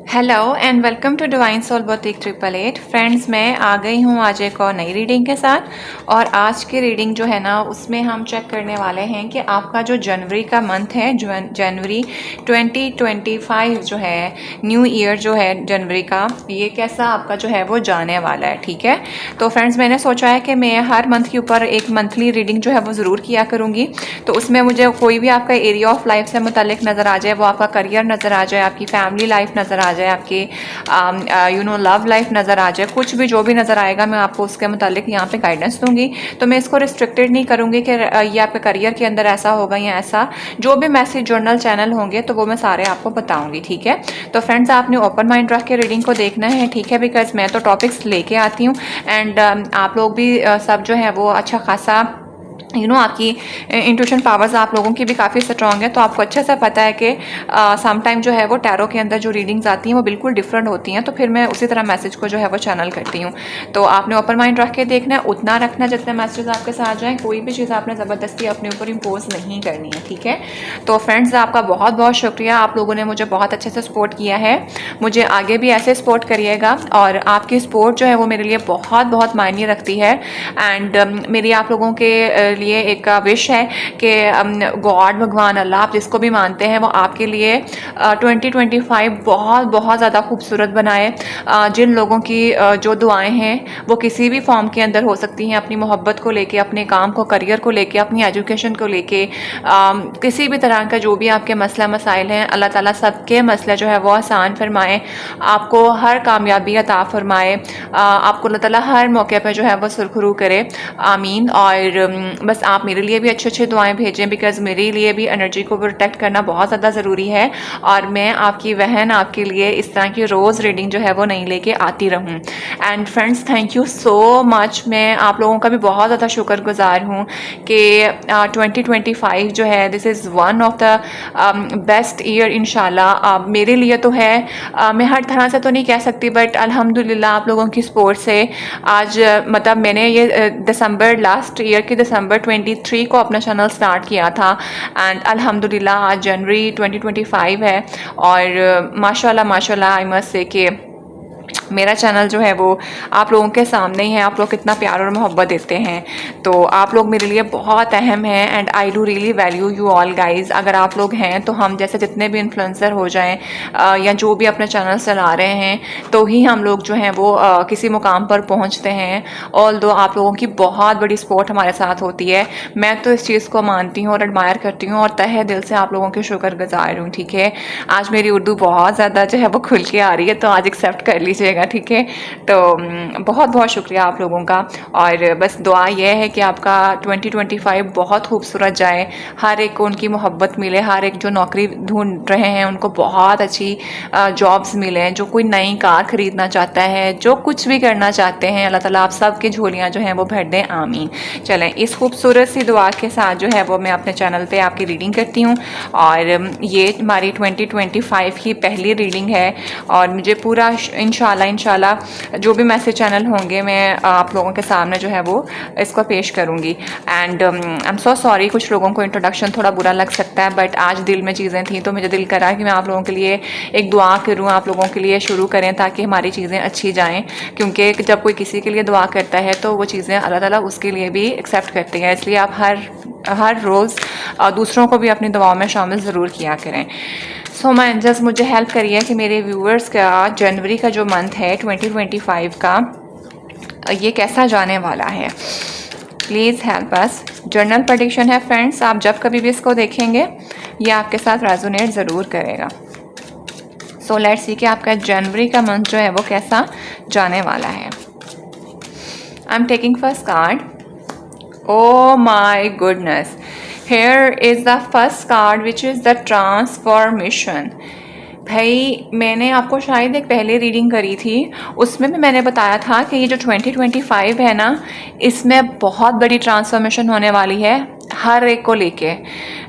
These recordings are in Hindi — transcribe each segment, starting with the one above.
Hello and welcome to divine soul boutique 888। Friends, मैं आ गई हूँ आज एक और नई रीडिंग के साथ। और आज की रीडिंग जो है ना, उसमें हम चेक करने वाले हैं कि आपका जो जनवरी का मंथ है, जनवरी 2025 जो है, न्यू ईयर जो है जनवरी का, ये कैसा आपका जो है वो जाने वाला है। ठीक है, तो फ्रेंड्स मैंने सोचा है कि मैं हर मंथ के ऊपर एक मंथली रीडिंग जो है वो ज़रूर किया करूँगी। तो उसमें मुझे कोई भी आपका एरिया ऑफ लाइफ से मुतालिक नज़र आ जाए, वो आपका करियर नज़र आ जाए, आपकी फैमिली लाइफ नज़र आ जाए, आपकी लव लाइफ नज़र आ जाए, कुछ भी जो भी नज़र आएगा मैं आपको उसके मुतालिक यहाँ पे गाइडेंस दूंगी। तो मैं इसको रिस्ट्रिक्टेड नहीं करूँगी कि ये आपके करियर के अंदर ऐसा होगा या ऐसा। जो भी मैसेज जर्नल चैनल होंगे तो वो मैं सारे आपको बताऊंगी। ठीक है, तो फ्रेंड्स आपने ओपन माइंड रख के रीडिंग को देखना है। ठीक है, बिकॉज मैं तो टॉपिक्स लेके आती हूँ एंड आप लोग भी सब जो है वो अच्छा खासा आपकी इंट्यूशन पावर्स आप लोगों की भी काफ़ी स्ट्रॉन्ग है। तो आपको अच्छे से पता है कि सम टाइम जो है वो टैरो के अंदर जो रीडिंग्स आती हैं वो बिल्कुल डिफरेंट होती हैं। तो फिर मैं उसी तरह मैसेज को जो है वो चैनल करती हूँ। तो आपने ओपन माइंड रख के देखना है, उतना रखना जितने मैसेज आपके साथ जाएँ। कोई भी चीज़ आपने ज़बरदस्ती अपने ऊपर इम्पोज नहीं करनी है। ठीक है, तो फ्रेंड्स आपका बहुत बहुत शुक्रिया, आप लोगों ने मुझे बहुत अच्छे से सपोर्ट किया है। मुझे आगे भी ऐसे सपोर्ट करिएगा और आपकी सपोर्ट जो है वो मेरे लिए बहुत बहुत मायने रखती है। एंड मेरी आप लोगों के लिए एक विश है कि गॉड, भगवान, अल्लाह, आप जिसको भी मानते हैं, वो आपके लिए 2025 बहुत बहुत ज़्यादा खूबसूरत बनाए। जिन लोगों की जो दुआएं हैं वो किसी भी फॉर्म के अंदर हो सकती हैं, अपनी मोहब्बत को लेके, अपने काम को, करियर को लेके, अपनी एजुकेशन को लेके, किसी भी तरह का जो भी आपके मसला मसाइल हैं, अल्लाह ताला सबके मसले जो है वो आसान फरमाए, आपको हर कामयाबी अता फरमाए, आपको अल्लाह ताला हर मौके पर जो है वो सुरखरू करे। आमीन। और बस आप मेरे लिए भी अच्छी अच्छी दुआएं भेजें, बिकॉज मेरे लिए भी एनर्जी को प्रोटेक्ट करना बहुत ज़्यादा ज़रूरी है। और मैं आपकी बहन आपके लिए इस तरह की रोज़ रीडिंग जो है वो नहीं लेके आती रहूँ। And friends, thank you so much. मैं आप लोगों का भी बहुत ज़्यादा शुक्रगुजार हूँ कि 2025 जो है, this is one of the best year इंशाल्लाह मेरे लिए तो है। मैं हर तरह से तो नहीं कह सकती, बट अल्हम्दुलिल्लाह आप लोगों की सपोर्ट से आज मतलब मैंने ये दिसंबर, लास्ट ईयर के दिसंबर 23 को अपना चैनल स्टार्ट किया था एंड अल्हम्दुलिल्लाह आज जनवरी 2025 है। और माशाल्लाह माशाल्लाह आई मस्ट से कि मेरा चैनल जो है वो आप लोगों के सामने ही है। आप लोग कितना प्यार और मोहब्बत देते हैं, तो आप लोग मेरे लिए बहुत अहम हैं and I do really value you all guys. अगर आप लोग हैं तो हम जैसे जितने भी इन्फ्लुएंसर हो जाएं या जो भी अपने चैनल चला रहे हैं, तो ही हम लोग जो हैं वो किसी मुकाम पर पहुंचते हैं। ऑल दो आप लोगों की बहुत बड़ी सपोर्ट हमारे साथ होती है। मैं तो इस चीज़ को मानती हूँ और एडमायर करती हूँ और तहे दिल से आप लोगों के शुक्रगुजार हूँ। ठीक है, आज मेरी उर्दू बहुत ज़्यादा जो है वो खुल के आ रही है, तो आज एक्सेप्ट कर लीजिएगा। ठीक है, तो बहुत बहुत शुक्रिया आप लोगों का। और बस दुआ यह है कि आपका 2025 बहुत खूबसूरत जाए, हर एक को उनकी मोहब्बत मिले, हर एक जो नौकरी ढूंढ रहे हैं उनको बहुत अच्छी जॉब्स मिले, जो कोई नई कार खरीदना चाहता है, जो कुछ भी करना चाहते हैं, अल्लाह ताला आप सब की झोलियाँ जो हैं वो भर दें। आमीन। चलें, इस खूबसूरत सी दुआ के साथ जो है वो मैं अपने चैनल पे आपकी रीडिंग करती हूँ। और ये हमारी 2025 की पहली रीडिंग है और मुझे पूरा इंशाल्लाह जो भी मैसेज चैनल होंगे मैं आप लोगों के सामने जो है वो इसको पेश करूँगी। And I am so sorry, कुछ लोगों को इंट्रोडक्शन थोड़ा बुरा लग सकता है, बट आज दिल में चीज़ें थी तो मुझे दिल करा कि मैं आप लोगों के लिए एक दुआ करूँ, आप लोगों के लिए शुरू करें ताकि हमारी चीज़ें अच्छी जाएँ। क्योंकि जब कोई किसी के लिए दुआ करता है तो वो चीज़ें अल्लाह ताला उसके लिए भी एक्सेप्ट करती है। इसलिए आप हर रोज़ दूसरों को भी अपनी दुआओं में शामिल ज़रूर किया करें। सो माय एंजल्स, मुझे हेल्प करिए कि मेरे व्यूअर्स का जनवरी का जो मंथ है 2025 का, ये कैसा जाने वाला है। Please help us. Journal prediction है फ्रेंड्स, आप जब कभी भी इसको देखेंगे ये आपके साथ रेजोनेट ज़रूर करेगा। सो लेट्स सी कि आपका जनवरी का मंथ जो है वो कैसा जाने वाला है। I am taking first card. Oh my goodness, here is the first card which is the transformation। भाई मैंने आपको शायद एक पहले रीडिंग करी थी, उसमें भी मैंने बताया था कि ये जो 2025 है ना, इसमें बहुत बड़ी ट्रांसफॉर्मेशन होने वाली है हर एक को लेके।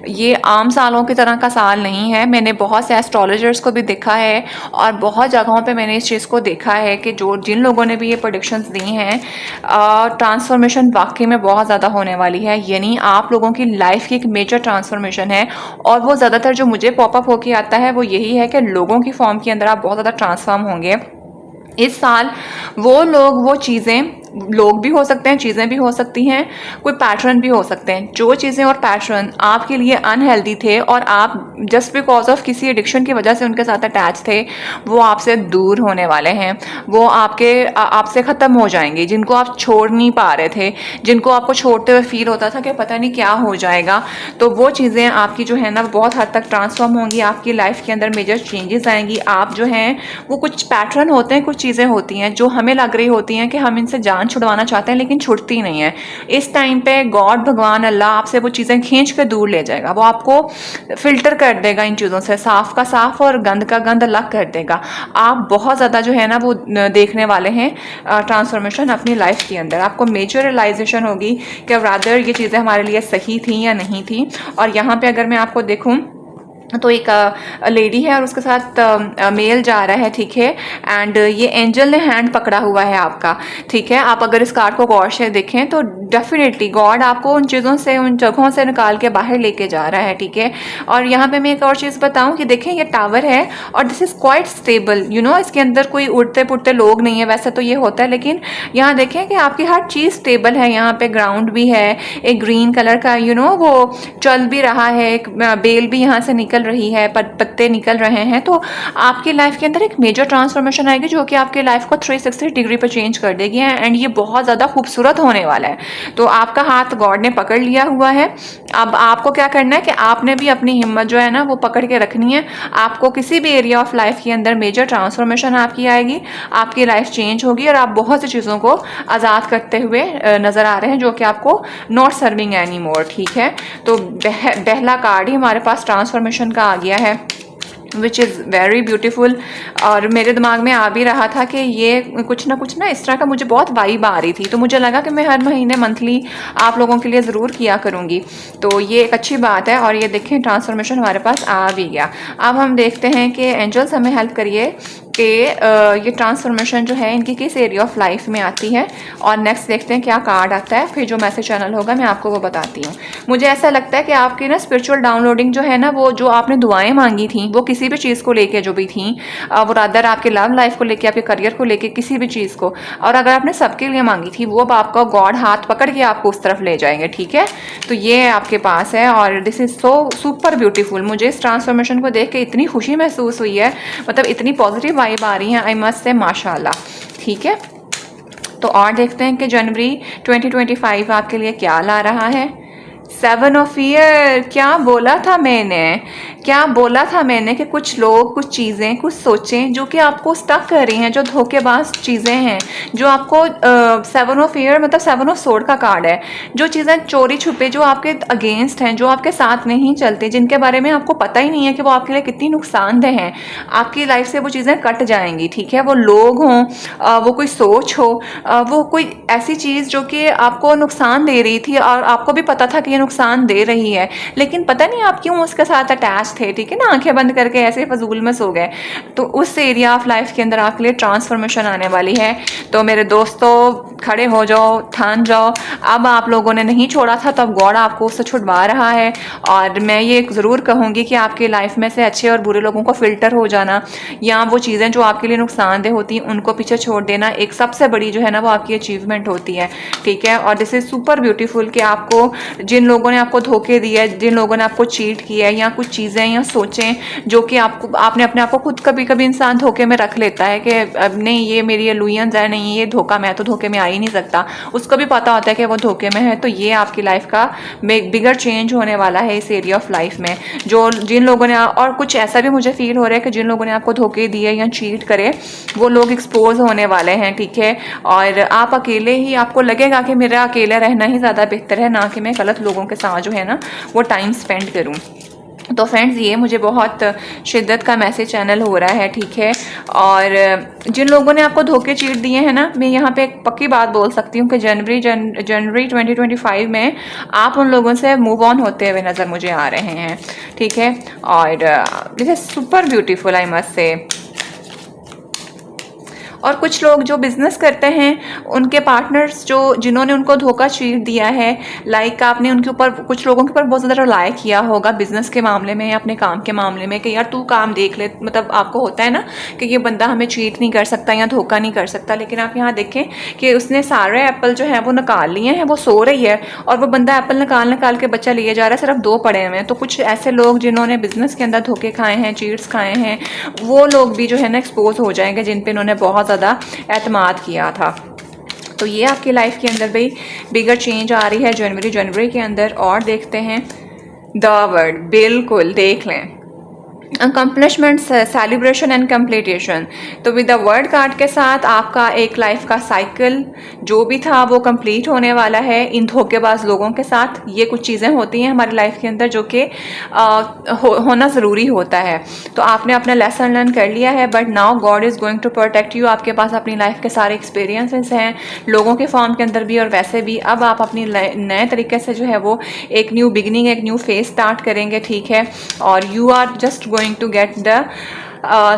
ये आम सालों की तरह का साल नहीं है। मैंने बहुत से एस्ट्रोलॉजर्स को भी देखा है और बहुत जगहों पे मैंने इस चीज़ को देखा है कि जो जिन लोगों ने भी ये प्रेडिक्शंस दी हैं, ट्रांसफॉर्मेशन वाकई में बहुत ज़्यादा होने वाली है। यानी आप लोगों की लाइफ की एक मेजर ट्रांसफॉर्मेशन है, और वो ज़्यादातर जो मुझे पॉपअप होके आता है वो यही है कि लोगों की फॉर्म के अंदर आप बहुत ज़्यादा ट्रांसफॉर्म होंगे इस साल। वो लोग, वो चीज़ें, लोग भी हो सकते हैं, चीज़ें भी हो सकती हैं, कोई पैटर्न भी हो सकते हैं। जो चीज़ें और पैटर्न आपके लिए अनहेल्दी थे और आप जस्ट बिकॉज ऑफ किसी एडिक्शन की वजह से उनके साथ अटैच थे, वो आपसे दूर होने वाले हैं। वो आपसे ख़त्म हो जाएंगे। जिनको आप छोड़ नहीं पा रहे थे, जिनको आपको छोड़ते हुए फील होता था कि पता नहीं क्या हो जाएगा, तो वो चीज़ें आपकी जो है ना बहुत हद तक ट्रांसफॉर्म होंगी। आपकी लाइफ के अंदर मेजर चेंजेस आएंगी। आप जो हैं वो कुछ पैटर्न होते हैं, कुछ चीज़ें होती हैं जो हमें लग रही होती हैं कि हम इनसे जान छुड़वाना चाहते हैं लेकिन छुड़ती नहीं है। इस टाइम पे गॉड, भगवान, अल्लाह आपसे वो चीज़ें खींच कर दूर ले जाएगा। वो आपको फिल्टर कर देगा इन चीज़ों से, साफ का साफ और गंद का गंद अलग कर देगा। आप बहुत ज़्यादा जो है ना वो देखने वाले हैं ट्रांसफॉर्मेशन अपनी लाइफ के अंदर। आपको मेजर रियलाइजेशन होगी कि रादर ये चीज़ें हमारे लिए सही थी या नहीं थी। और यहाँ पे अगर मैं आपको देखूँ तो एक लेडी है और उसके साथ मेल जा रहा है, ठीक है। एंड ये एंजल ने हैंड पकड़ा हुआ है आपका, ठीक है। आप अगर इस कार्ड को गौर से देखें तो डेफिनेटली गॉड आपको उन चीज़ों से, उन जगहों से निकाल के बाहर लेके जा रहा है, ठीक है। और यहाँ पे मैं एक और चीज़ बताऊँ कि देखें ये टावर है और this is quite stable, you know. इसके अंदर कोई उड़ते पुड़ते लोग नहीं है, वैसे तो ये होता है, लेकिन यहाँ देखें कि आपकी हर चीज़ स्टेबल है। यहाँ पे ग्राउंड भी है, एक ग्रीन कलर का, यू नो, वो चल भी रहा है, एक बेल भी यहाँ से निकल रही है, पत्ते निकल रहे हैं। तो आपकी लाइफ के अंदर एक मेजर ट्रांसफॉर्मेशन आएगी जो कि आपके लाइफ को 360 डिग्री पर चेंज कर देगी, एंड ये बहुत ज़्यादा खूबसूरत होने वाला है। तो आपका हाथ गॉड ने पकड़ लिया हुआ है। अब आपको क्या करना है कि आपने भी अपनी हिम्मत जो है ना वो पकड़ के रखनी है। आपको किसी भी एरिया ऑफ लाइफ के अंदर मेजर ट्रांसफॉर्मेशन आपकी आएगी, आपकी लाइफ चेंज होगी और आप बहुत सी चीज़ों को आज़ाद करते हुए नज़र आ रहे हैं जो कि आपको नॉट सर्विंग एनी मोर, ठीक है। तो पहला कार्ड ही हमारे पास ट्रांसफॉर्मेशन का आ गया है, विच इज़ वेरी ब्यूटीफुल। और मेरे दिमाग में आ भी रहा था कि ये कुछ ना इस तरह का मुझे बहुत वाइब आ रही थी, तो मुझे लगा कि मैं हर महीने मंथली आप लोगों के लिए ज़रूर किया करूँगी। तो ये एक अच्छी बात है। और ये देखें ट्रांसफॉर्मेशन हमारे पास आ भी गया। अब हम देखते हैं कि एंजल्स हमें हेल्प करिए कि ये ट्रांसफॉर्मेशन जो है इनकी किस एरिया ऑफ लाइफ में आती है। और नेक्स्ट देखते हैं क्या कार्ड आता है, फिर जो मैसेज चैनल होगा मैं आपको वो बताती हूँ। मुझे ऐसा लगता है कि आपकी ना स्पिरिचुअल डाउनलोडिंग जो है ना, वो जो आपने दुआएं मांगी थी वो किसी भी चीज़ को लेके जो भी थी, वो रादर आपके लव लाइफ को लेके, आपके करियर को लेके, किसी भी चीज़ को, और अगर आपने सबके लिए मांगी थी वो अब आपका गॉड हाथ पकड़ के आपको उस तरफ ले जाएंगे, ठीक है। तो ये आपके पास है और this is so super beautiful. मुझे इस ट्रांसफॉर्मेशन को देख के इतनी खुशी महसूस हुई है, मतलब इतनी पॉजिटिव वाइब आ रही है, आई मस्ट से माशाल्लाह, ठीक है। तो और देखते हैं कि जनवरी 2025 आपके लिए क्या ला रहा है। 7 ऑफ ईयर। क्या बोला था मैंने कि कुछ लोग, कुछ चीज़ें, कुछ सोचें जो कि आपको स्टक कर रही हैं, जो धोखेबाज चीज़ें हैं, जो आपको 7 ऑफ ईयर मतलब 7 ऑफ सोर्ड का कार्ड है। जो चीज़ें चोरी छुपे, जो आपके अगेंस्ट हैं, जो आपके साथ नहीं चलते, जिनके बारे में आपको पता ही नहीं है कि वो आपके लिए कितनी नुकसानदेह हैं, आपकी लाइफ से वो चीज़ें कट जाएंगी, ठीक है। वो लोग हों, वो कोई सोच हो, वो कोई ऐसी चीज़ जो कि आपको नुकसान दे रही थी और आपको भी पता था कि नुकसान दे रही है, लेकिन पता नहीं आप क्यों उसके साथ अटैच थे, ठीक है ना, आंखें बंद करके ऐसे फजूल में सो गए। तो उस एरिया ऑफ लाइफ के अंदर आपके लिए ट्रांसफॉर्मेशन आने वाली है। तो मेरे दोस्तों खड़े हो जाओ, ठान जाओ। अब आप लोगों ने नहीं छोड़ा था तो अब गॉड आपको उससे छुड़वा रहा है। और मैं ये ज़रूर कहूँगी कि आपकी लाइफ में से अच्छे और बुरे लोगों को फिल्टर हो जाना, या वो चीज़ें जो आपके लिए नुकसानदेह होती हैं उनको पीछे छोड़ देना, एक सबसे बड़ी जो है ना वो आपकी अचीवमेंट होती है, ठीक है। और दिस इज़ सुपर ब्यूटीफुल कि आपको जिन लोगों ने आपको धोखे दिए, जिन लोगों ने आपको चीट किया है, या कुछ चीज़ें या सोचें जो कि आपने अपने आप को खुद कभी कभी इंसान धोखे में रख लेता है कि अब नहीं ये मेरी इल्यूजन्स है, नहीं ये धोखा, मैं तो धोखे में आ ही नहीं सकता, उसको भी पता होता है कि वो धोखे में है। तो ये आपकी लाइफ का बिगर चेंज होने वाला है इस एरिया ऑफ लाइफ में। जो जिन लोगों ने, और कुछ ऐसा भी मुझे फील हो रहा है कि जिन लोगों ने आपको धोखे दिए या चीट करे वो लोग एक्सपोज होने वाले हैं, ठीक है। और आप अकेले ही, आपको लगेगा कि मेरा अकेले रहना ही ज़्यादा बेहतर है, ना कि मैं गलत लोगों के साथ जो है ना वो टाइम स्पेंड करूँ। तो फ्रेंड्स ये मुझे बहुत शिद्दत का मैसेज चैनल हो रहा है, ठीक है। और जिन लोगों ने आपको धोखे चीट दिए हैं ना, मैं यहाँ पे एक पक्की बात बोल सकती हूँ कि जनवरी 2025 में आप उन लोगों से मूव ऑन होते हुए नज़र मुझे आ रहे हैं, ठीक है। और this is super beautiful, I must say. और कुछ लोग जो बिज़नेस करते हैं, उनके पार्टनर्स जो जिन्होंने उनको धोखा चीट दिया है, लाइक आपने उनके ऊपर, कुछ लोगों के ऊपर बहुत ज़्यादा रिलाय किया होगा बिज़नेस के मामले में या अपने काम के मामले में कि यार तू काम देख ले, मतलब आपको होता है ना कि ये बंदा हमें चीट नहीं कर सकता या धोखा नहीं कर सकता। लेकिन आप यहाँ देखें कि उसने सारे एप्पल जो है वो निकाल लिए हैं, वो सो रही है और वो बंदा एप्पल निकाल निकाल के बच्चा लिए जा रहा है, सिर्फ 2 पड़े हुए हैं। तो कुछ ऐसे लोग जिन्होंने बिज़नेस के अंदर धोखे खाए हैं, चीट्स खाए हैं, वो लोग भी जो है ना एक्सपोज हो जाएंगे जिन पे इन्होंने बहुत ज़्यादा एतमाद किया था। तो ये आपकी लाइफ के अंदर भी बिगर चेंज आ रही है जनवरी के अंदर। और देखते हैं द वर्ड, बिल्कुल देख लें, अकम्पलिशमेंट, सेलिब्रेशन एंड कंप्लीटेशन। तो विद द वर्ड कार्ड के साथ आपका एक लाइफ का साइकिल जो भी था वो कंप्लीट होने वाला है इन धोखेबाज लोगों के साथ। ये कुछ चीज़ें होती हैं हमारी लाइफ के अंदर जो कि होना ज़रूरी होता है। तो आपने अपना लेसन लर्न कर लिया है, but now God is going to protect you. आपके पास अपनी लाइफ के सारे एक्सपीरियंसेस हैं, लोगों के फॉर्म के अंदर भी और वैसे भी। अब आप अपनी नए तरीके से जो है वो एक न्यू बिगिनिंग, एक न्यू फेज स्टार्ट करेंगे, ठीक है। और you are just going to get the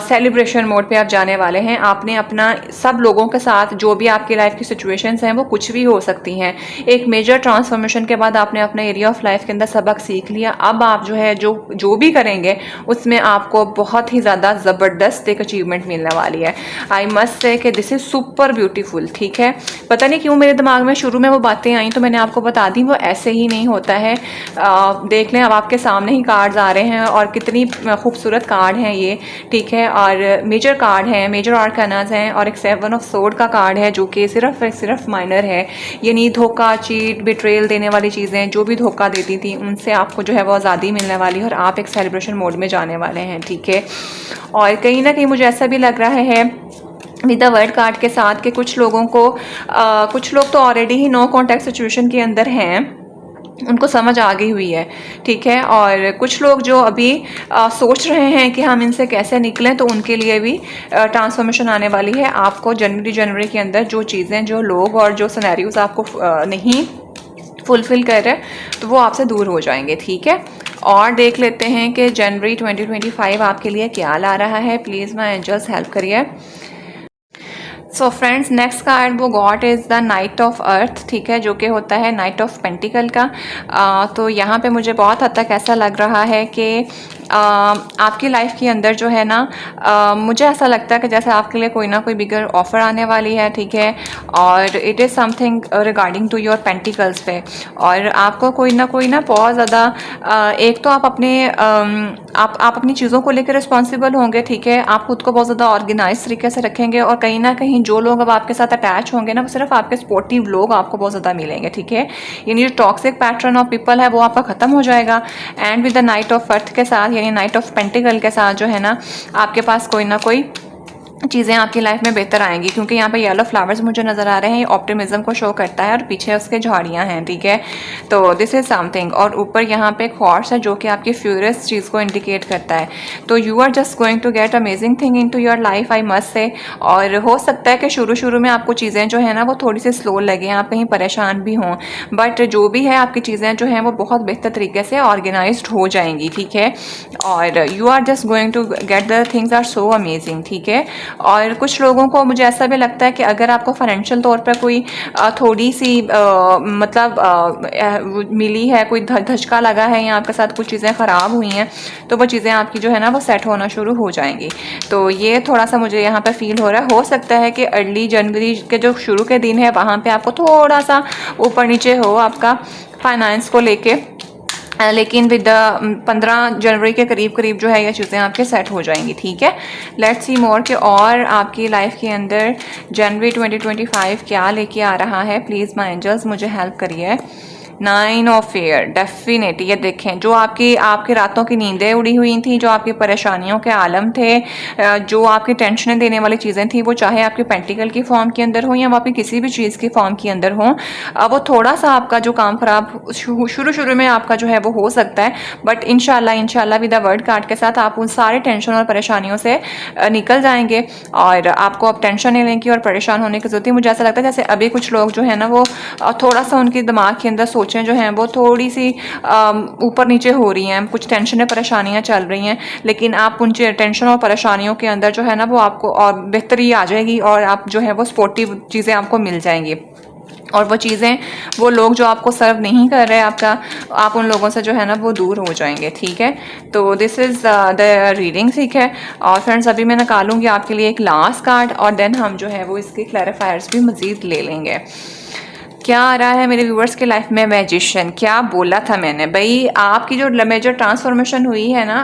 celebration mode पे आप जाने वाले हैं। आपने अपना सब लोगों के साथ जो भी आपकी लाइफ की सिचुएशंस हैं वो कुछ भी हो सकती हैं। एक मेजर ट्रांसफॉर्मेशन के बाद आपने अपने एरिया ऑफ लाइफ के अंदर सबक सीख लिया। अब आप जो है जो भी करेंगे उसमें आपको बहुत ही ज़्यादा ज़बरदस्त एक अचीवमेंट मिलने वाली है। आई मस्ट से कि दिस इज़ सुपर ब्यूटीफुल, ठीक है। पता नहीं क्यों मेरे दिमाग में शुरू में वो बातें आई तो मैंने आपको बता दी, वो ऐसे ही नहीं होता है। देख लें, अब आपके सामने ही कार्ड्स आ रहे हैं और कितनी खूबसूरत कार्ड हैं ये, ठीक है। और मेजर कार्ड हैं, मेजर आर्कानाज हैं और एक 7 ऑफ सोर्ड का कार्ड है जो कि सिर्फ माइनर है। यानी धोखा, चीट, बिट्रेल देने वाली चीज़ें जो भी धोखा देती थी उनसे आपको जो है वो आज़ादी मिलने वाली है और आप एक सेलिब्रेशन मोड में जाने वाले हैं, ठीक है। और कहीं ना कहीं मुझे ऐसा भी लग रहा है विद द वर्ड कार्ड के साथ कि कुछ लोगों को कुछ लोग तो ऑलरेडी ही नो कॉन्टैक्ट सिचुएशन के अंदर हैं, उनको समझ आ गई हुई है, ठीक है। और कुछ लोग जो अभी सोच रहे हैं कि हम इनसे कैसे निकलें, तो उनके लिए भी ट्रांसफॉर्मेशन आने वाली है। आपको जनवरी के अंदर जो चीज़ें, जो लोग और जो सिनेरियोज आपको नहीं फुलफिल कर रहे तो वो आपसे दूर हो जाएंगे, ठीक है। और देख लेते हैं कि जनवरी 2025 आपके लिए क्या ला रहा है। प्लीज़ माय एंजल्स हेल्प करिए। सो फ्रेंड्स, नेक्स्ट कार्ड वो God is the night of earth, ठीक है, जो कि होता है नाइट ऑफ पेंटिकल का। तो यहाँ पे मुझे बहुत हद तक ऐसा लग रहा है कि आपकी लाइफ के अंदर जो है ना, मुझे ऐसा लगता है कि जैसे आपके लिए कोई ना कोई बिगर ऑफर आने वाली है, ठीक है। और it is something regarding to your pentacles पे। और आपको कोई ना बहुत ज़्यादा एक तो आप अपने आप अपनी चीज़ों को लेकर रिस्पॉन्सिबल होंगे, ठीक है। आप खुद को बहुत ज़्यादा ऑर्गेनाइज तरीके से रखेंगे और कहीं ना कहीं जो लोग अब आपके साथ अटैच होंगे ना, वो सिर्फ आपके सपोर्टिव लोग आपको बहुत ज़्यादा मिलेंगे, ठीक है। यानी जो टॉक्सिक पैटर्न ऑफ पीपल है वो आपका ख़त्म हो जाएगा। And with the night of earth के साथ, यानी नाइट ऑफ पेंटिकल के साथ जो है ना, आपके पास कोई ना कोई चीज़ें आपकी लाइफ में बेहतर आएंगी, क्योंकि यहाँ पे येलो फ्लावर्स मुझे नज़र आ रहे हैं। ये ऑप्टिमिज्म को शो करता है और पीछे उसके झाड़ियाँ हैं, ठीक है। तो दिस इज़ समथिंग। और ऊपर यहाँ पे एक हॉर्स है जो कि आपकी फ्यूरियस चीज़ को इंडिकेट करता है। तो you are just going to get amazing thing in to your life, I must say. और हो सकता है कि शुरू में आपको चीज़ें जो है ना वो थोड़ी सी स्लो लगे, आप कहीं परेशान भी हों, बट जो भी है आपकी चीज़ें जो हैं वो बहुत बेहतर तरीके से ऑर्गेनाइज्ड हो जाएंगी, ठीक है। और you are just going to get the things are so amazing, ठीक है। और कुछ लोगों को मुझे ऐसा भी लगता है कि अगर आपको फाइनेंशियल तौर पर कोई थोड़ी सी मतलब मिली है, कोई धचका लगा है या आपके साथ कुछ चीज़ें ख़राब हुई हैं, तो वो चीज़ें आपकी जो है ना वो सेट होना शुरू हो जाएंगी। तो ये थोड़ा सा मुझे यहाँ पे फील हो रहा है। हो सकता है कि अर्ली जनवरी के जो शुरू के दिन है वहाँ पे आपको थोड़ा सा ऊपर नीचे हो आपका फाइनेंस को लेके, लेकिन विद 15 जनवरी के करीब जो है ये चीज़ें आपके सेट हो जाएंगी, ठीक है। लेट्स सी मोर के और आपकी लाइफ के अंदर जनवरी 2025 क्या लेके आ रहा है। प्लीज़ माय एंजल्स मुझे हेल्प करिए। 9 ऑफ एयर, डेफिनेटली ये देखें, जो आपकी रातों की नींदें उड़ी हुई थी, जो आपकी परेशानियों के आलम थे, जो आपकी टेंशनें देने वाली चीज़ें थी, वो चाहे आपके पेंटिकल की फॉर्म के अंदर हो या वो आपकी किसी भी चीज़ की फॉर्म के अंदर हो, वो थोड़ा सा आपका जो काम खराब शुरू में आपका जो है वो हो सकता है, बट इंशाल्लाह विद द वर्ड कार्ड के साथ आप उन सारे टेंशन और परेशानियों से निकल जाएंगे और आपको अब टेंशन नहीं लेने की और परेशान होने की जरूरत है। मुझे ऐसा लगता है जैसे अभी कुछ लोग जो है ना वो थोड़ा सा उनके दिमाग के अंदर सोचें जो हैं वो थोड़ी सी ऊपर नीचे हो रही हैं, कुछ टेंशन परेशानियां चल रही हैं, लेकिन आप उन टेंशन और परेशानियों के अंदर जो है ना वो आपको और बेहतरी आ जाएगी और आप जो है वो स्पोर्टिव चीज़ें आपको मिल जाएंगी और वो चीज़ें वो लोग जो आपको सर्व नहीं कर रहे आप उन लोगों से जो है ना वो दूर हो जाएंगे। ठीक है, तो दिस इज़ द रीडिंग। ठीक है, और फ्रेंड्स अभी मैं निकालूंगी आपके लिए एक लास्ट कार्ड और देन हम जो है वो इसके क्लैरिफायर्स भी मज़ीद ले लेंगे। क्या आ रहा है मेरे व्यूवर्स के लाइफ में? मैजिशियन। क्या बोला था मैंने भाई, आपकी जो मेजर ट्रांसफॉर्मेशन हुई है ना,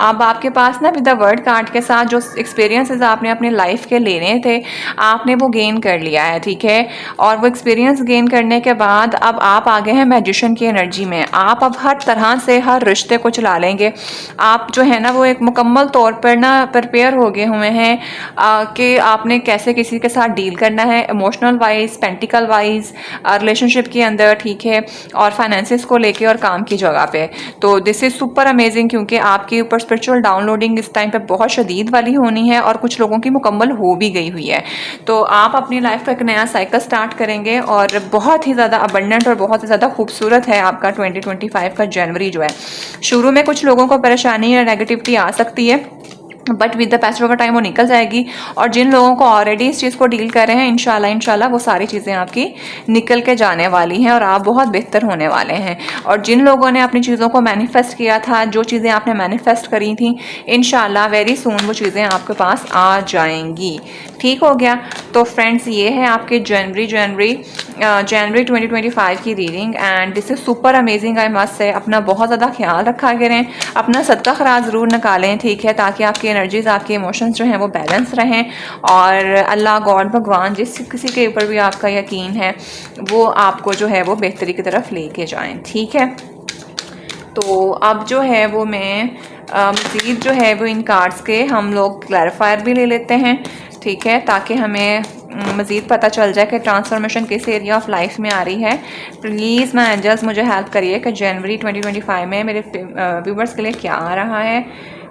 अब आपके पास ना विद द वर्ड कार्ड के साथ जो एक्सपीरियंसेस आपने अपने लाइफ के लेने थे आपने वो गेन कर लिया है। ठीक है, और वो एक्सपीरियंस गेन करने के बाद अब आप आ गए हैं मैजिशियन की एनर्जी में। आप अब हर तरह से हर रिश्ते को चला लेंगे। आप जो है ना वो एक मुकम्मल तौर पर ना प्रिपेयर हो गए हुए हैं कि आपने कैसे किसी के साथ डील करना है, emotional wise, pentacle wise, relationship के अंदर। ठीक है, और फाइनेंसिस को लेके और काम की जगह पे। तो दिस इज़ सुपर अमेजिंग क्योंकि आपके ऊपर स्पिरिचुअल डाउनलोडिंग इस टाइम पे बहुत शदीद वाली होनी है और कुछ लोगों की मुकम्मल हो भी गई हुई है। तो आप अपनी लाइफ का एक नया साइकिल स्टार्ट करेंगे और बहुत ही ज़्यादा अबंडेंट और बहुत ही ज़्यादा खूबसूरत है आपका 2025 का जनवरी जो है। शुरू में कुछ लोगों को परेशानी या नेगेटिविटी आ सकती है, but with the passage of time वो निकल जाएगी और जिन लोगों को ऑलरेडी इस चीज़ को डील कर रहे हैं इंशाल्लाह वो सारी चीज़ें आपकी निकल के जाने वाली हैं और आप बहुत बेहतर होने वाले हैं। और जिन लोगों ने अपनी चीज़ों को मैनिफेस्ट किया था, जो चीज़ें आपने मैनिफेस्ट करी थी, इंशाल्लाह वेरी सून वो चीज़ें आपके पास आ जाएंगी। ठीक हो गया। तो फ्रेंड्स ये है आपके जनवरी 2025 की reading and this is super amazing. I must से अपना बहुत ज़्यादा ख्याल रखा करें, अपना सदका खराज ज़रूर निकालें। ठीक है, ताकि आपकी एनर्जीज, आपके इमोशंस जो हैं वो बैलेंस रहें और अल्लाह गॉड भगवान जिस किसी के ऊपर भी आपका यकीन है वो आपको जो है वो बेहतरी की तरफ लेके जाएं। ठीक है, तो अब जो है वो मैं मज़ीद जो है वो इन कार्ड्स के हम लोग क्लैरिफायर भी ले लेते हैं। ठीक है, ताकि हमें मज़ीद पता चल जाए कि ट्रांसफॉर्मेशन किस एरिया ऑफ लाइफ में आ रही है। प्लीज़ मैं एंजल्स मुझे हेल्प करिए कि जनवरी 2025 में मेरे व्यूवर्स के लिए क्या आ रहा है।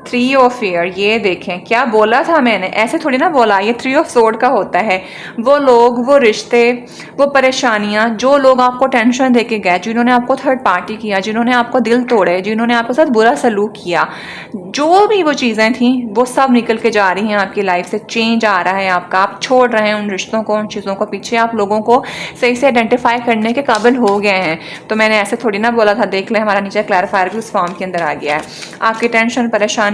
3 ऑफ एयर, ये देखें क्या बोला था मैंने, ऐसे थोड़ी ना बोला, ये 3 ऑफ सोर्ड का होता है। वो लोग, वो रिश्ते, वो परेशानियां, जो लोग आपको टेंशन देके गए, जिन्होंने आपको थर्ड पार्टी किया, जिन्होंने आपको दिल तोड़े, जिन्होंने आपके साथ बुरा सलूक किया, जो भी वो चीज़ें थी वो सब निकल के जा रही हैं आपकी लाइफ से। चेंज आ रहा है आपका, आप छोड़ रहे हैं उन रिश्तों को, उन चीज़ों को पीछे, आप लोगों को सही से आइडेंटिफाई करने के काबिल हो गए हैं। तो मैंने ऐसे थोड़ी ना बोला था, देख लें हमारा नीचे क्लैरिफायर भी उस फॉर्म के अंदर आ गया है। आपकी टेंशन परेशानियां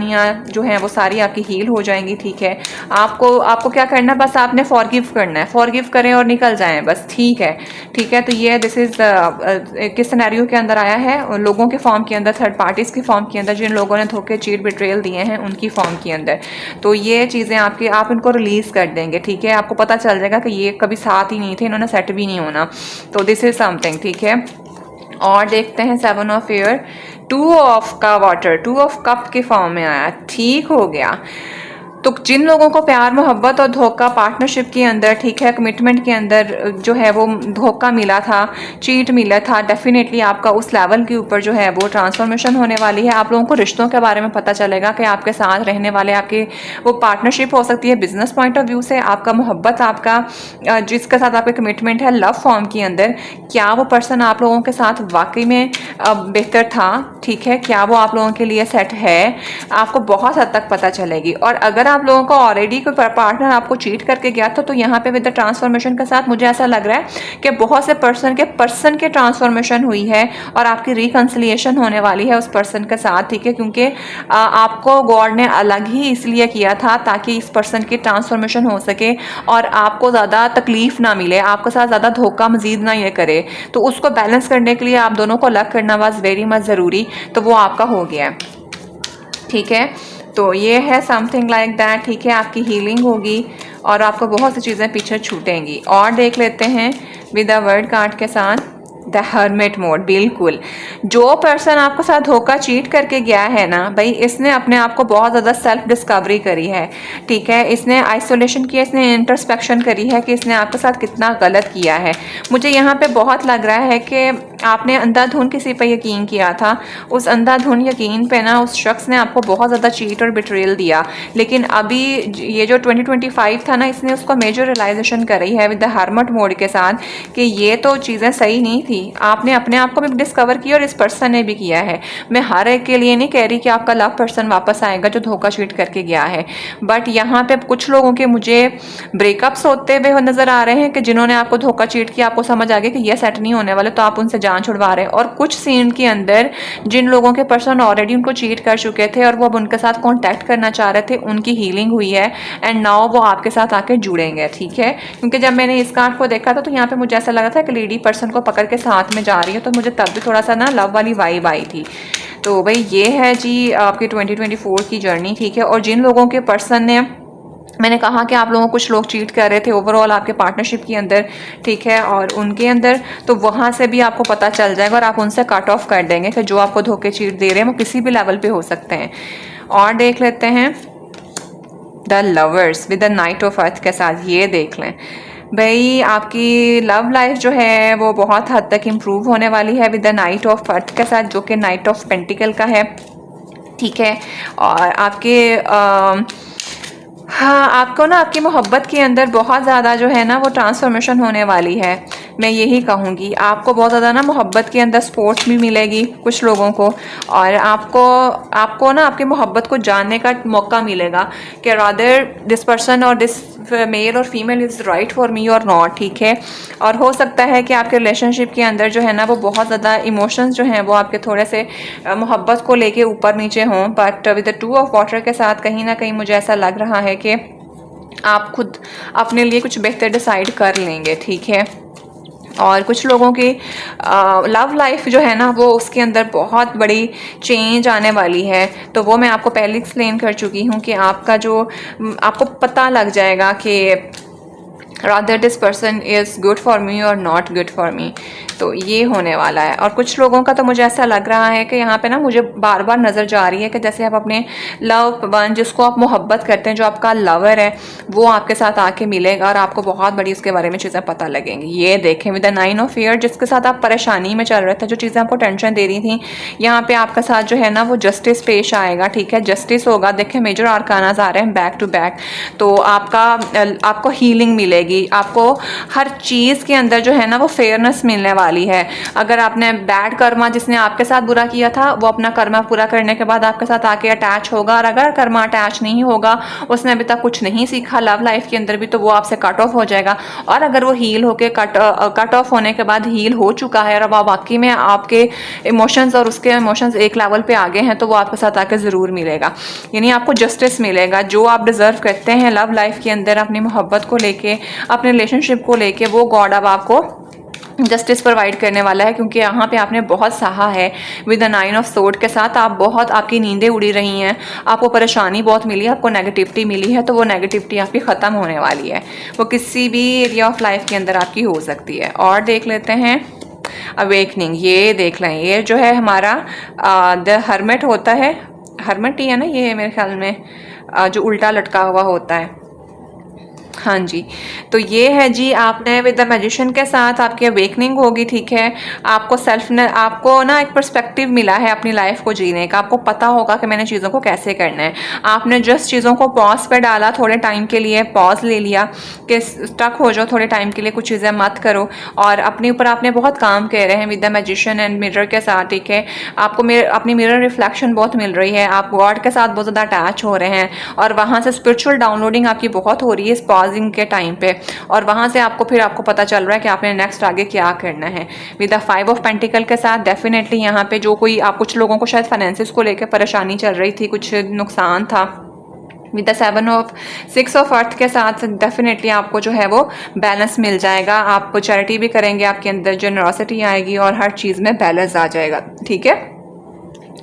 जो हैं वो सारी आपकी हील हो जाएंगी। ठीक है, आपको क्या करना है, बस आपने फॉरगिव करना है, फॉरगिव करें और निकल जाएं बस। ठीक है, ठीक है। तो ये दिस इज किस सिनेरियो के अंदर आया है, लोगों के फॉर्म के अंदर, थर्ड पार्टीज की फॉर्म के अंदर, जिन लोगों ने धोखे, चीट, बिट्रेयल दिए हैं उनकी फॉर्म के अंदर। तो ये चीज़ें आप इनको रिलीज कर देंगे। ठीक है, आपको पता चल जाएगा कि ये कभी साथ ही नहीं थे, इन्होंने सेट भी नहीं होना। तो दिस इज समथिंग। ठीक है, और देखते हैं 7 ऑफ एयर, 2 ऑफ का वाटर, 2 ऑफ कप के फॉर्म में आया। ठीक हो गया। तो जिन लोगों को प्यार, मोहब्बत और धोखा पार्टनरशिप के अंदर, ठीक है, कमिटमेंट के अंदर जो है वो धोखा मिला था, चीट मिला था, डेफिनेटली आपका उस लेवल के ऊपर जो है वो ट्रांसफॉर्मेशन होने वाली है। आप लोगों को रिश्तों के बारे में पता चलेगा कि आपके साथ रहने वाले, आपके वो पार्टनरशिप हो सकती है बिजनेस पॉइंट ऑफ व्यू से, आपका मोहब्बत, आपका जिसके साथ आपका कमिटमेंट है लव फॉर्म के अंदर, क्या वो पर्सन आप लोगों के साथ वाकई में बेहतर था? ठीक है, क्या वो आप लोगों के लिए सेट है? आपको बहुत हद तक पता चलेगी। और अगर आप लोगों को ऑलरेडी कोई पार्टनर आपको चीट करके गया था, तो यहाँ पे विद द ट्रांसफॉर्मेशन के साथ मुझे ऐसा लग रहा है कि बहुत से पर्सन के ट्रांसफॉर्मेशन हुई है और आपकी रिकंसिलिएशन होने वाली है उस पर्सन के साथ। ठीक है, क्योंकि आपको गॉड ने अलग ही इसलिए किया था ताकि इस पर्सन की ट्रांसफॉर्मेशन हो सके और आपको ज़्यादा तकलीफ ना मिले, आपके साथ ज़्यादा धोखा मजीद ना ये करे। तो उसको बैलेंस करने के लिए आप दोनों को अलग करना वाज वेरी मच ज़रूरी। तो वो आपका हो गया। ठीक है, तो ये है समथिंग लाइक दैट। ठीक है, आपकी हीलिंग होगी और आपको बहुत सी चीज़ें पीछे छूटेंगी। और देख लेते हैं विद द वर्ड कार्ड के साथ द द हर्मिट मोड। बिल्कुल, जो पर्सन आपके साथ धोखा चीट करके गया है ना भाई, इसने अपने आप को बहुत ज़्यादा सेल्फ डिस्कवरी करी है, ठीक है। इसने आइसोलेशन किया, इसने इंट्रोस्पेक्शन करी है कि इसने आपके साथ कितना गलत किया है। मुझे यहाँ पे बहुत लग रहा है कि आपने अंधाधुन किसी पे यकीन किया था, उस अंधाधुन यकीन पे ना उस शख्स ने आपको बहुत ज़्यादा चीट और बिट्रेल दिया, लेकिन अभी ये जो 2025 था ना, इसने उसको मेजर रियलाइजेशन करी है विद द हर्मिट मोड के साथ कि ये तो चीज़ें सही नहीं थी। आपने अपने आप को भी डिस्कवर किया और इस पर्सन ने भी किया है। मैं हर एक के लिए नहीं कह रही कि आपका लव पर्सन वापस आएगा जो धोखा चीट करके गया है, बट यहाँ पे कुछ लोगों के मुझे ब्रेकअप्स होते हुए नज़र आ रहे हैं कि जिन्होंने आपको धोखा चीट किया, आपको समझ आ गया कि ये सेट नहीं होने वाले, तो आप उनसे जान छुड़वा रहे हैं। और कुछ सीन के अंदर जिन लोगों के पर्सन ऑलरेडी उनको चीट कर चुके थे और वो अब उनके साथ कॉन्टैक्ट करना चाह रहे थे, उनकी हीलिंग हुई है एंड नाउ वो आपके साथ आके जुड़ेंगे, ठीक है। क्योंकि जब मैंने इस कार्ड को देखा था तो यहाँ पे मुझे ऐसा लगा था कि लेडी पर्सन को पकड़ के साथ में जा रही है, तो मुझे तब भी थोड़ा सा ना लव वाली वाइब आई थी। तो भाई ये है जी आपकी 2024 की जर्नी, ठीक है। और जिन लोगों के पर्सन ने, मैंने कहा कि आप लोगों कुछ लोग चीट कर रहे थे ओवरऑल आपके पार्टनरशिप के अंदर, ठीक है, और उनके अंदर, तो वहाँ से भी आपको पता चल जाएगा और आप उनसे कट ऑफ कर देंगे कि जो आपको धोखे चीट दे रहे हैं वो किसी भी लेवल पे हो सकते हैं। और देख लेते हैं the lovers with the night of earth के साथ। ये देख लें भाई, आपकी लव लाइफ जो है वो बहुत हद तक इम्प्रूव होने वाली है with the night of earth के साथ, जो कि नाइट ऑफ पेंटिकल का है, ठीक है। और आपके हाँ, आपको ना आपकी मोहब्बत के अंदर बहुत ज़्यादा जो है ना वो ट्रांसफॉर्मेशन होने वाली है। मैं यही कहूँगी, आपको बहुत ज़्यादा ना मोहब्बत के अंदर सपोर्ट भी मिलेगी कुछ लोगों को, और आपको ना आपकी मोहब्बत को जानने का मौका मिलेगा कि रादर दिस पर्सन और दिस मेल और female is right for me और नॉट, ठीक है। और हो सकता है कि आपके रिलेशनशिप के अंदर जो है ना वो बहुत ज़्यादा इमोशंस जो हैं वो आपके थोड़े से मोहब्बत को लेके ऊपर नीचे हों, but with the 2 of water के साथ कहीं ना कहीं मुझे ऐसा लग रहा है कि आप खुद अपने लिए कुछ बेहतर डिसाइड कर लेंगे, ठीक है। और कुछ लोगों की लव लाइफ जो है ना वो उसके अंदर बहुत बड़ी चेंज आने वाली है, तो वो मैं आपको पहले एक्सप्लेन कर चुकी हूँ कि आपका जो आपको पता लग जाएगा कि rather this person is good for me और नॉट गुड फॉर मी, तो ये होने वाला है। और कुछ लोगों का तो मुझे ऐसा लग रहा है कि यहाँ पे ना मुझे बार बार नज़र जा रही है कि जैसे आप अपने लव वन, जिसको आप मोहब्बत करते हैं, जो आपका लवर है, वो आपके साथ आके मिलेगा और आपको बहुत बड़ी उसके बारे में चीज़ें पता लगेंगी। ये देखें विद द 9 ऑफ ईयर, जिसके साथ आप परेशानी में चल रहे थे, जो चीज़ें आपको टेंशन दे रही थी, यहाँ पे आपका साथ जो है ना वो जस्टिस पेश आएगा, ठीक है। जस्टिस होगा, देखें मेजर आर्कानाज आ रहे हैं बैक टू बैक, तो आपको हीलिंग मिलेगी, आपको हर चीज़ के अंदर जो है ना वो फेयरनेस मिलने वाली है। अगर आपने बैड कर्मा, जिसने आपके साथ बुरा किया था, वो अपना कर्मा पूरा करने के बाद आपके साथ आके अटैच होगा, और अगर कर्मा अटैच नहीं होगा, उसने अभी तक कुछ नहीं सीखा लव लाइफ के अंदर भी, तो वो आपसे कट ऑफ हो जाएगा। और अगर वो हील होके कट ऑफ होने के बाद हील हो चुका है और अब वाकई में आपके इमोशंस और उसके इमोशंस एक लेवल पे आगे हैं, तो वो आपके साथ आके ज़रूर मिलेगा, यानी आपको जस्टिस मिलेगा जो आप डिज़र्व करते हैं लव लाइफ के अंदर, अपनी मोहब्बत को लेके, अपने रिलेशनशिप को लेके, वो गॉड अब आपको जस्टिस प्रोवाइड करने वाला है। क्योंकि यहाँ पे आपने बहुत सहा है विद द 9 ऑफ सोर्ड के साथ, आपकी नींदें उड़ी रही हैं, आपको परेशानी बहुत मिली है, आपको नेगेटिविटी मिली है, तो वो नेगेटिविटी आपकी ख़त्म होने वाली है, वो किसी भी एरिया ऑफ लाइफ के अंदर आपकी हो सकती है। और देख लेते हैं अवेकनिंग, ये देख लें, ये जो है हमारा द हर्मिट होता है, हर्मिट ही है ना ये मेरे ख्याल में, जो उल्टा लटका हुआ होता है, हाँ जी। तो ये है जी, आपने विद द मैजिशियन के साथ आपकी अवेकनिंग होगी, ठीक है। आपको ना एक पर्सपेक्टिव मिला है अपनी लाइफ को जीने का, आपको पता होगा कि मैंने चीज़ों को कैसे करना है। आपने जस्ट चीज़ों को पॉज पे डाला, थोड़े टाइम के लिए पॉज ले लिया कि स्टक हो जाओ थोड़े टाइम के लिए, कुछ चीज़ें मत करो, और अपने ऊपर आपने बहुत काम कर रहे हैं with the magician and mirror के साथ, ठीक है। आपको अपनी मिरर रिफ्लेक्शन बहुत मिल रही है, आप गॉड के साथ बहुत ज़्यादा अटैच हो रहे हैं, और वहाँ से स्पिरिचुअल डाउनलोडिंग आपकी बहुत हो रही है इस पॉजिंग के टाइम पे, और वहाँ से आपको पता चल रहा है कि आपने नेक्स्ट आगे क्या करना है। विद द 5 ऑफ पेंटिकल के साथ डेफिनेटली यहाँ पे जो कोई कुछ लोगों को शायद फाइनेंसिस को लेकर परेशानी चल रही थी, कुछ नुकसान था, विद द 6 ऑफ अर्थ के साथ डेफिनेटली आपको जो है वो बैलेंस मिल जाएगा। आप चैरिटी भी करेंगे, आपके अंदर जेनरोसिटी आएगी और हर चीज़ में बैलेंस आ जाएगा, ठीक है।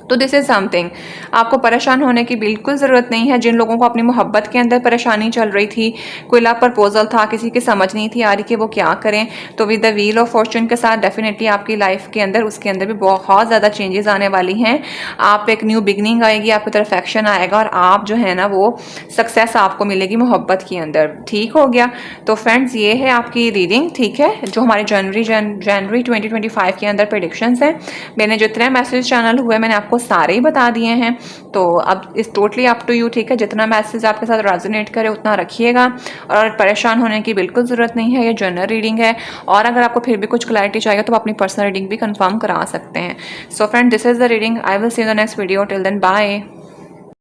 तो दिस इज़ समथिंग, आपको परेशान होने की बिल्कुल ज़रूरत नहीं है। जिन लोगों को अपनी मोहब्बत के अंदर परेशानी चल रही थी, कोई लव प्रपोजल था, किसी की समझ नहीं थी आ रही कि वो क्या करें, तो with the wheel of Fortune के साथ डेफिनेटली आपकी लाइफ के अंदर उसके अंदर भी बहुत ज़्यादा चेंजेस आने वाली हैं। आप एक न्यू बिगनिंग आएगी, आपकी तरफ एक्शन आएगा और आप जो है ना वो सक्सेस आपको मिलेगी मोहब्बत के अंदर। ठीक हो गया। तो फ्रेंड्स ये है आपकी रीडिंग, ठीक है, जो हमारे जनवरी 2025 के अंदर प्रेडिक्शंस हैं। मैंने जितने मैसेज चैनल हुए मैंने आपको सारे ही बता दिए हैं। तो अब इस टोटली अप टू यू, ठीक है, जितना मैसेज आपके साथ रेजोनेट करे उतना रखिएगा और परेशान होने की बिल्कुल ज़रूरत नहीं है। ये जनरल रीडिंग है और अगर आपको फिर भी कुछ क्लैरिटी चाहिए तो आप अपनी पर्सनल रीडिंग भी कंफर्म करा सकते हैं। So friend, this is the reading. I will see you in the next video. Till then bye.